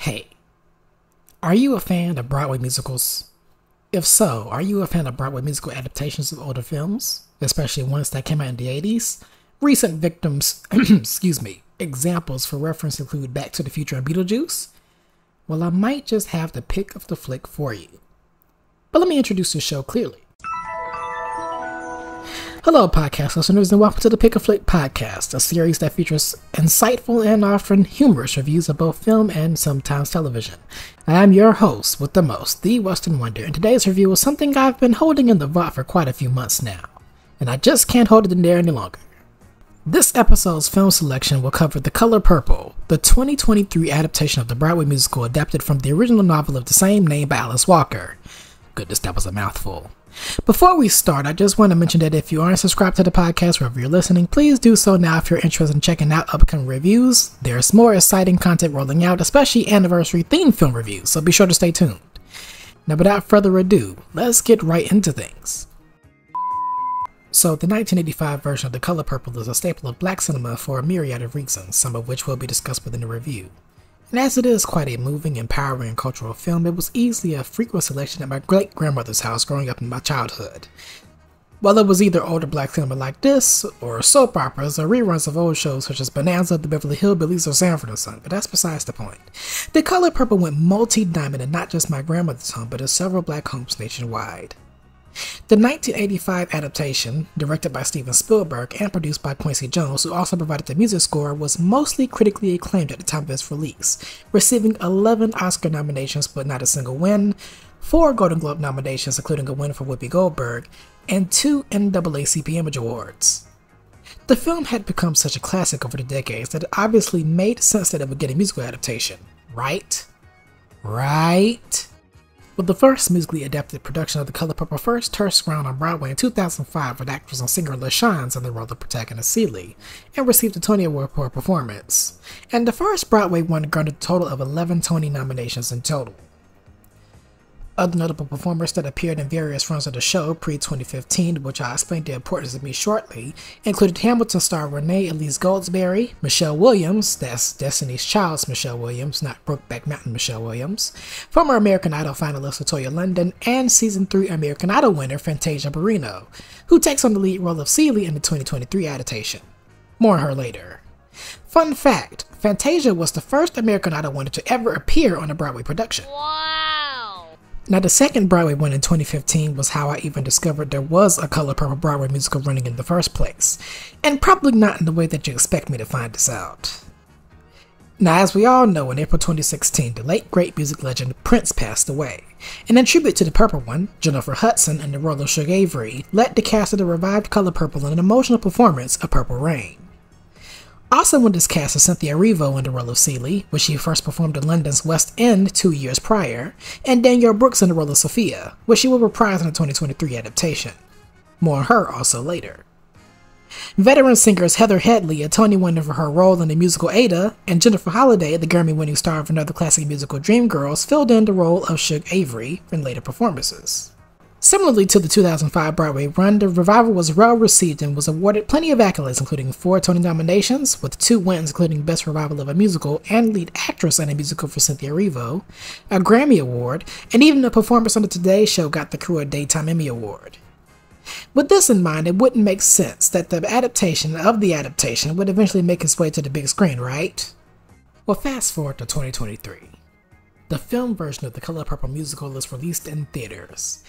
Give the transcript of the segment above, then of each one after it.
Hey, are you a fan of Broadway musicals? If so, are you a fan of Broadway musical adaptations of older films, especially ones that came out in the 80s? Recent victims, examples for reference include Back to the Future and Beetlejuice. Well, I might just have the pick of the flick for you. But let me introduce the show clearly. Hello, podcast listeners, and welcome to the Pic-a-Flic podcast, a series that features insightful and often humorous reviews of both film and sometimes television. I am your host with the most, the Western Wonder, and today's review is something I've been holding in the vault for quite a few months now, and I just can't hold it in there any longer. This episode's film selection will cover The Color Purple, the 2023 adaptation of the Broadway musical adapted from the original novel of the same name by Alice Walker. Goodness, that was a mouthful. Before we start, I just want to mention that if you aren't subscribed to the podcast wherever you're listening, please do so now if you're interested in checking out upcoming reviews. There's more exciting content rolling out, especially anniversary themed film reviews, so be sure to stay tuned. Now, without further ado, let's get right into things. So, the 1985 version of The Color Purple is a staple of black cinema for a myriad of reasons, some of which will be discussed within the review. And as it is quite a moving, empowering, and cultural film, it was easily a frequent selection at my great-grandmother's house growing up in my childhood. While it was either older black cinema like this, or soap operas, or reruns of old shows such as Bonanza, The Beverly Hillbillies, or Sanford and Son, but that's besides the point. The Color Purple went multi-diamond in not just my grandmother's home, but in several black homes nationwide. The 1985 adaptation, directed by Steven Spielberg and produced by Quincy Jones, who also provided the music score, was mostly critically acclaimed at the time of its release, receiving 11 Oscar nominations but not a single win, 4 Golden Globe nominations including a win for Whoopi Goldberg, and 2 NAACP Image Awards. The film had become such a classic over the decades that it obviously made sense that it would get a musical adaptation, right? Well, the first musically adapted production of The Color Purple first touched ground on Broadway in 2005 with actress and singer LaShawn in the role of protagonist Celie, and received a Tony Award for her performance. And the first Broadway one garnered a total of 11 Tony nominations in total. Other notable performers that appeared in various runs of the show pre-2015, which I'll explain the importance of me shortly, included Hamilton star Renee Elise Goldsberry, Michelle Williams, that's Destiny's Child's Michelle Williams, not Brokeback Mountain Michelle Williams, former American Idol finalist Latoya London, and Season 3 American Idol winner Fantasia Barrino, who takes on the lead role of Celie in the 2023 adaptation. More on her later. Fun fact, Fantasia was the first American Idol winner to ever appear on a Broadway production. Now, the second Broadway one in 2015 was how I even discovered there was a Color Purple Broadway musical running in the first place, and probably not in the way that you expect me to find this out. Now, as we all know, in April 2016, the late great music legend Prince passed away, and in tribute to the Purple One, Jennifer Hudson in the role of Shug Avery led the cast of the revived Color Purple in an emotional performance of Purple Rain. Also in this cast is Cynthia Erivo in the role of Celie, which she first performed in London's West End 2 years prior, and Danielle Brooks in the role of Sophia, which she will reprise in the 2023 adaptation. More on her also later. Veteran singers Heather Headley, a Tony winner for her role in the musical Ada, and Jennifer Holliday, the Grammy-winning star of another classic musical Dreamgirls, filled in the role of Shug Avery in later performances. Similarly to the 2005 Broadway run, the revival was well received and was awarded plenty of accolades, including 4 Tony nominations, with 2 wins including Best Revival of a Musical and Lead Actress in a Musical for Cynthia Erivo, a Grammy Award, and even a performance on the Today Show got the crew a Daytime Emmy Award. With this in mind, it wouldn't make sense that the adaptation of the adaptation would eventually make its way to the big screen, right? Well, fast forward to 2023. The film version of The Color Purple musical is released in theaters.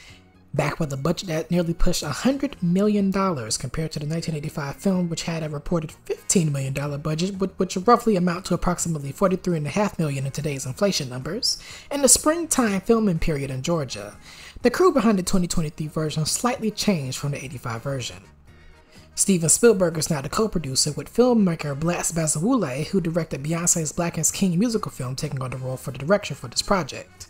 Back with a budget that nearly pushed $100 million compared to the 1985 film, which had a reported $15 million budget, which would roughly amount to approximately $43.5 million in today's inflation numbers, and the springtime filming period in Georgia. The crew behind the 2023 version slightly changed from the 85 version. Steven Spielberg is now the co-producer, with filmmaker Blas Bazawule, who directed Beyonce's Black is King musical film, taking on the role for the direction for this project.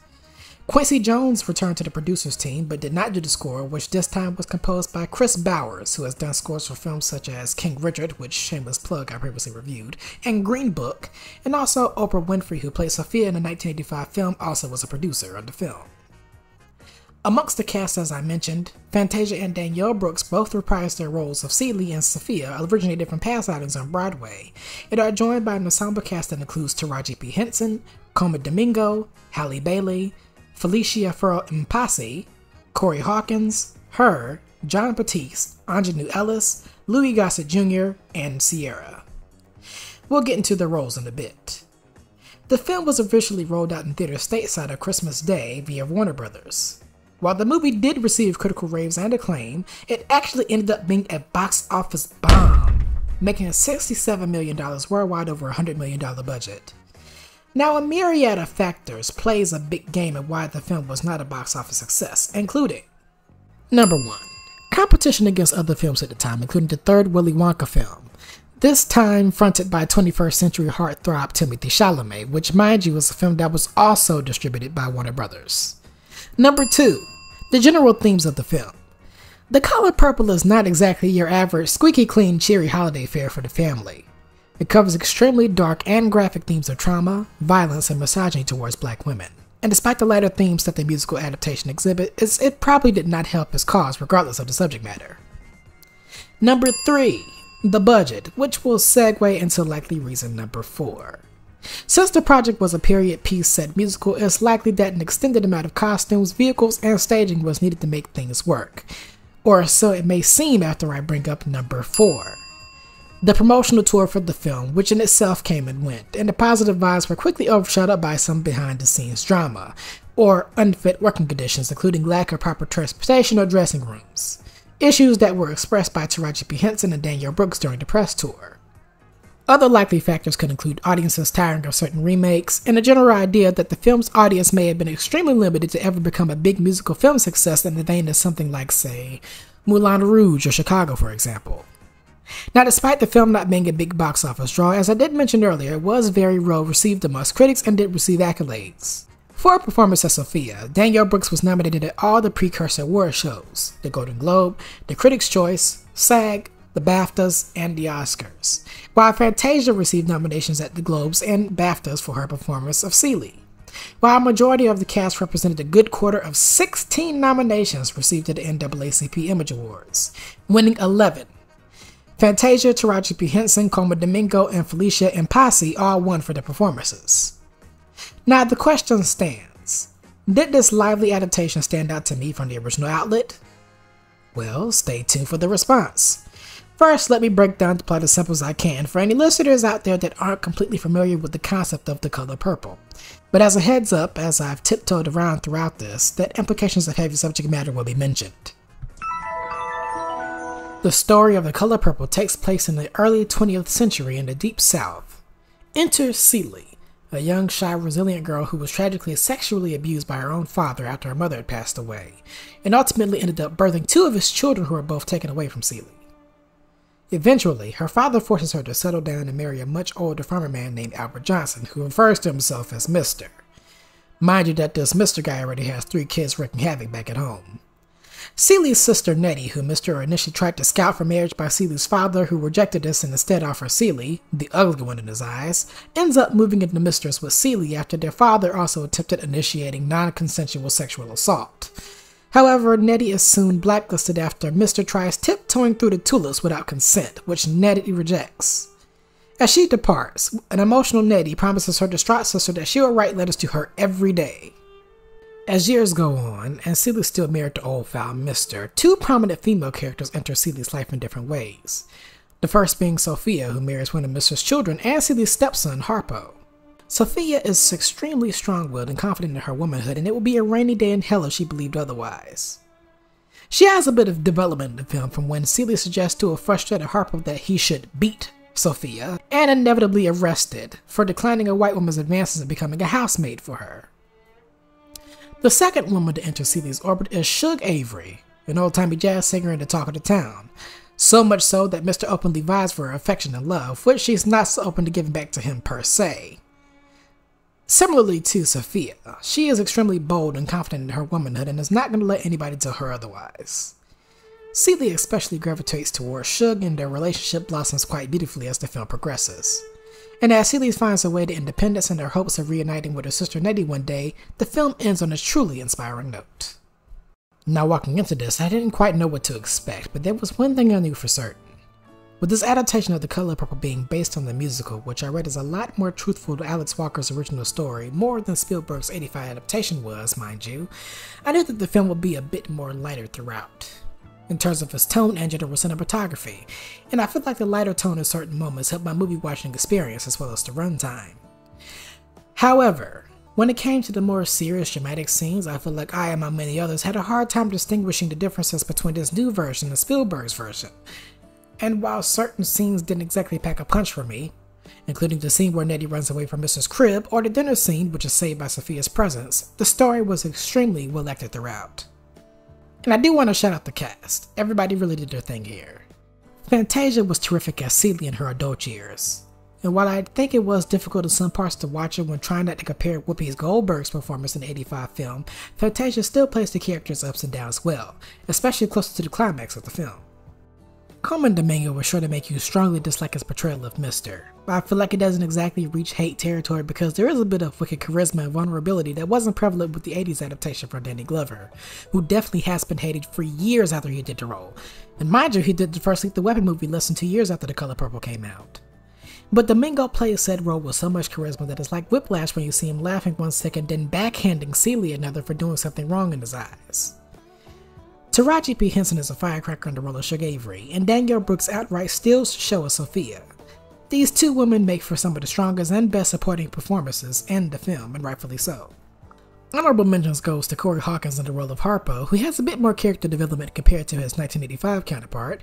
Quincy Jones returned to the producers team, but did not do the score, which this time was composed by Chris Bowers, who has done scores for films such as King Richard, which shameless plug I previously reviewed, and Green Book, and also Oprah Winfrey, who played Sophia in the 1985 film, also was a producer of the film. Amongst the cast, as I mentioned, Fantasia and Danielle Brooks both reprised their roles of Celie and Sophia, originated from past outings on Broadway, and are joined by an ensemble cast that includes Taraji P. Henson, Coma Domingo, Halle Bailey, Felicia Mpasi, Corey Hawkins, Her, John Batiste, Ingenue Ellis, Louis Gossett Jr., and Sierra. We'll get into the roles in a bit. The film was officially rolled out in theaters stateside on Christmas Day via Warner Brothers. While the movie did receive critical raves and acclaim, it actually ended up being a box office bomb, making $67 million worldwide over a $100 million budget. Now, a myriad of factors plays a big game in why the film was not a box office success, including: Number 1. Competition against other films at the time, including the third Willy Wonka film, this time fronted by 21st century heartthrob Timothée Chalamet, which, mind you, is a film that was also distributed by Warner Brothers. Number 2. The general themes of the film. The Color Purple is not exactly your average squeaky clean cheery holiday fare for the family. It covers extremely dark and graphic themes of trauma, violence, and misogyny towards black women. And despite the lighter themes that the musical adaptation exhibits, it probably did not help its cause regardless of the subject matter. Number 3. The budget, which will segue into likely reason number 4. Since the project was a period piece set musical, it's likely that an extended amount of costumes, vehicles, and staging was needed to make things work. Or so it may seem after I bring up number 4. The promotional tour for the film, which in itself came and went, and the positive vibes were quickly overshadowed by some behind-the-scenes drama, or unfit working conditions, including lack of proper transportation or dressing rooms. Issues that were expressed by Taraji P. Henson and Danielle Brooks during the press tour. Other likely factors could include audiences tiring of certain remakes, and a general idea that the film's audience may have been extremely limited to ever become a big musical film success in the vein of something like, say, Moulin Rouge or Chicago, for example. Now, despite the film not being a big box office draw, as I did mention earlier, it was very well received amongst critics and did receive accolades. For her performance as Sophia, Danielle Brooks was nominated at all the precursor award shows: the Golden Globe, the Critics' Choice, SAG, the BAFTAs, and the Oscars, while Fantasia received nominations at the Globes and BAFTAs for her performance of Celie. While a majority of the cast represented a good quarter of 16 nominations received at the NAACP Image Awards, winning 11. Fantasia, Taraji P. Henson, Coma Domingo, and Felicia Mpasi all won for their performances. Now the question stands: did this lively adaptation stand out to me from the original outlet? Well, stay tuned for the response. First, let me break down the plot as simple as I can for any listeners out there that aren't completely familiar with the concept of The Color Purple. But as a heads up, as I've tiptoed around throughout this, that implications of heavy subject matter will be mentioned. The story of The Color Purple takes place in the early 20th century in the Deep South. Enter Celie, a young, shy, resilient girl who was tragically sexually abused by her own father after her mother had passed away, and ultimately ended up birthing 2 of his children who were both taken away from Celie. Eventually, her father forces her to settle down and marry a much older farmer man named Albert Johnson, who refers to himself as Mr. Mind you that this Mr. guy already has 3 kids wreaking havoc back at home. Celie's sister Nettie, who Mr. initially tried to scout for marriage by Celie's father, who rejected this and instead offered Celie, the ugly one in his eyes, ends up moving into Mistress with Celie after their father also attempted initiating non-consensual sexual assault. However, Nettie is soon blacklisted after Mr. tries tiptoeing through the tulips without consent, which Nettie rejects. As she departs, an emotional Nettie promises her distraught sister that she will write letters to her every day. As years go on, and Celie is still married to old foul Mr., 2 prominent female characters enter Celie's life in different ways. The first being Sophia, who marries one of Mr's children and Celie's stepson, Harpo. Sophia is extremely strong-willed and confident in her womanhood, and it would be a rainy day in hell if she believed otherwise. She has a bit of development in the film from when Celie suggests to a frustrated Harpo that he should beat Sophia, and inevitably arrested for declining a white woman's advances in becoming a housemaid for her. The second woman to enter Celie's orbit is Shug Avery, an old-timey jazz singer and the talk of the town, so much so that Mr. openly vies for her affection and love, which she's not so open to giving back to him per se. Similarly to Sophia, she is extremely bold and confident in her womanhood and is not going to let anybody tell her otherwise. Celie especially gravitates towards Shug, and their relationship blossoms quite beautifully as the film progresses. And as Celie finds her way to independence and her hopes of reuniting with her sister Nettie one day, the film ends on a truly inspiring note. Now walking into this, I didn't quite know what to expect, but there was one thing I knew for certain. With this adaptation of The Color Purple being based on the musical, which I read is a lot more truthful to Alex Walker's original story, more than Spielberg's '85 adaptation was, mind you, I knew that the film would be a bit more lighter throughout, in terms of its tone and general cinematography, and I feel like the lighter tone in certain moments helped my movie watching experience as well as the runtime. However, when it came to the more serious dramatic scenes, I feel like I, among many others, had a hard time distinguishing the differences between this new version and Spielberg's version. And while certain scenes didn't exactly pack a punch for me, including the scene where Nettie runs away from Mrs. Cribb or the dinner scene which is saved by Sophia's presence, the story was extremely well acted throughout. And I do want to shout out the cast. Everybody really did their thing here. Fantasia was terrific as Celie in her adult years. And while I think it was difficult in some parts to watch her when trying not to compare Whoopi Goldberg's performance in the '85 film, Fantasia still plays the character's ups and downs well, especially closer to the climax of the film. Colman Domingo was sure to make you strongly dislike his portrayal of Mr., but I feel like it doesn't exactly reach hate territory because there is a bit of wicked charisma and vulnerability that wasn't prevalent with the '80s adaptation from Danny Glover, who definitely has been hated for years after he did the role. And mind you, he did the first Lethal Weapon movie less than 2 years after The Color Purple came out. But Domingo plays said role with so much charisma that it's like whiplash when you see him laughing one second then backhanding Celie another for doing something wrong in his eyes. Taraji P. Henson is a firecracker in the role of Suge Avery, and Danielle Brooks outright steals the show as Sophia. These two women make for some of the strongest and best supporting performances in the film, and rightfully so. Honorable mentions goes to Corey Hawkins in the role of Harpo, who has a bit more character development compared to his 1985 counterpart,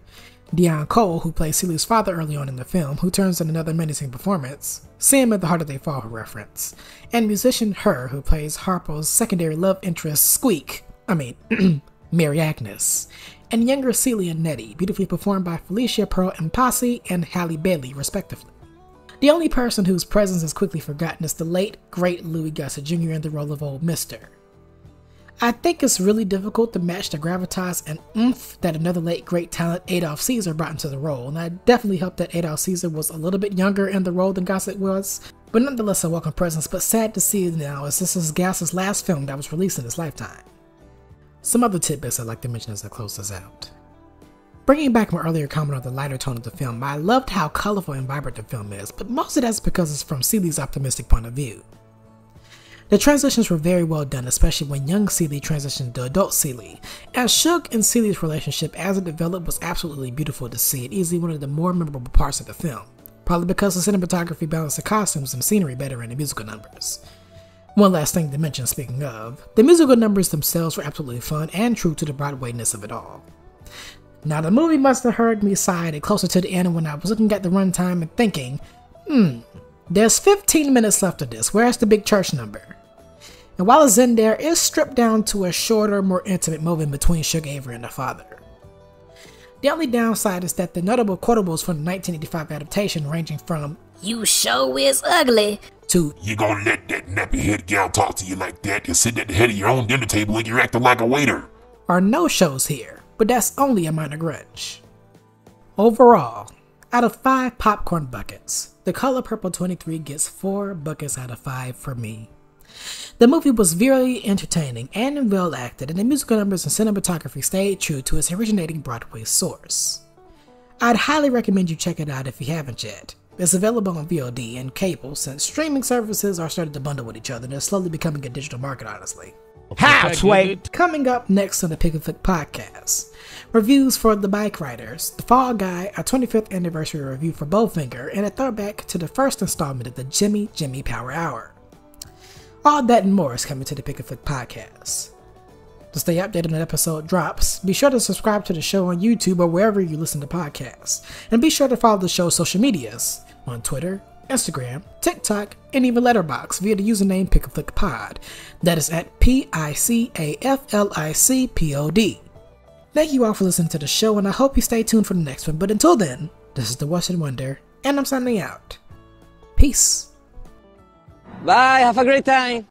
Deon Cole, who plays Celie's father early on in the film, who turns in another menacing performance, Sam at the Harder They Fall reference, and musician Her, who plays Harpo's secondary love interest Mary Agnes, and younger Celie and Nettie, beautifully performed by Felicia Pearl Impasi and Halle Bailey, respectively. The only person whose presence is quickly forgotten is the late, great Louis Gossett Jr. in the role of Old Mr. I think it's really difficult to match the gravitas and oomph that another late great talent, Adolph Caesar, brought into the role, and I definitely hope that Adolph Caesar was a little bit younger in the role than Gossett was, but nonetheless a welcome presence, but sad to see now as this is Gossett's last film that was released in his lifetime. Some other tidbits I'd like to mention as I close this out. Bringing back my earlier comment on the lighter tone of the film, I loved how colorful and vibrant the film is, but most of that's because it's from Celie's optimistic point of view. The transitions were very well done, especially when young Celie transitioned to adult Celie, and Suge and Celie's relationship as it developed was absolutely beautiful to see and easily one of the more memorable parts of the film, probably because the cinematography balanced the costumes and scenery better in the musical numbers. One last thing to mention speaking of, the musical numbers themselves were absolutely fun and true to the Broadway-ness of it all. Now the movie must have heard me sigh closer to the end when I was looking at the runtime and thinking, there's 15 minutes left of this, where's the big church number? And while it's in there, it's stripped down to a shorter, more intimate moment between Suge Avery and the father. The only downside is that the notable quotables from the 1985 adaptation ranging from, "You show is ugly," to, "You gonna let that nappy head gal talk to you like that? You're sitting at the head of your own dinner table and you're acting like a waiter," are no shows here, but that's only a minor grudge. Overall, out of 5 popcorn buckets, The Color Purple 23 gets 4 buckets out of 5 for me. The movie was very entertaining and well acted, and the musical numbers and cinematography stayed true to its originating Broadway source. I'd highly recommend you check it out if you haven't yet. It's available on VOD and cable since streaming services are starting to bundle with each other and they're slowly becoming a digital market, honestly. Halfway! Coming up next on the Pic-a-Flic podcast, reviews for The Bike Riders, The Fall Guy, a 25th anniversary review for Bowfinger, and a throwback to the first installment of the Jimmy Power Hour. All that and more is coming to the Pic-a-Flic podcast. To stay updated when an episode drops, be sure to subscribe to the show on YouTube or wherever you listen to podcasts, and be sure to follow the show's social medias on Twitter, Instagram, TikTok, and even Letterboxd via the username Pic-a-Flic-Pod. That is at PICAFLICPOD. Thank you all for listening to the show, and I hope you stay tuned for the next one. But until then, this is the Watch and Wonder, and I'm signing out. Peace. Bye, have a great time.